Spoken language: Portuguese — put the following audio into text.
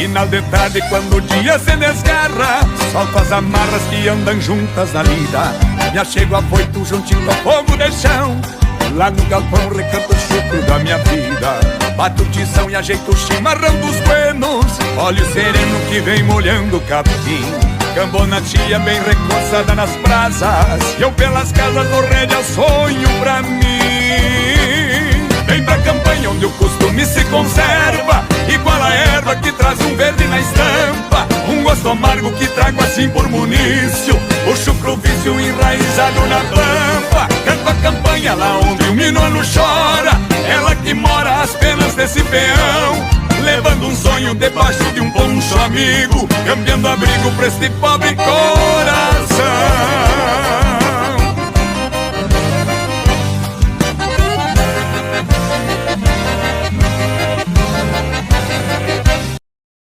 Final de tarde quando o dia se desgarra, solto as amarras que andam juntas na lida. Me achego afoito juntinho ao fogo de chão, lá no galpão recanto o chucro da minha vida. Bato tição e ajeito o chimarrão dos buenos, olho sereno que vem molhando o capim. Cambona tia bem recoçada nas brasas, e eu pelas casas do rédea sonho pra mim. Vem pra campanha onde o costume se conserva, igual a erva que traz um verde na estampa, um gosto amargo que trago assim por munício, o chucro vício enraizado na pampa. Canto a campanha lá onde o minuano chora, ela que mora às penas desse peão, levando um sonho debaixo de um poncho amigo, cambiando abrigo pra este pobre coração.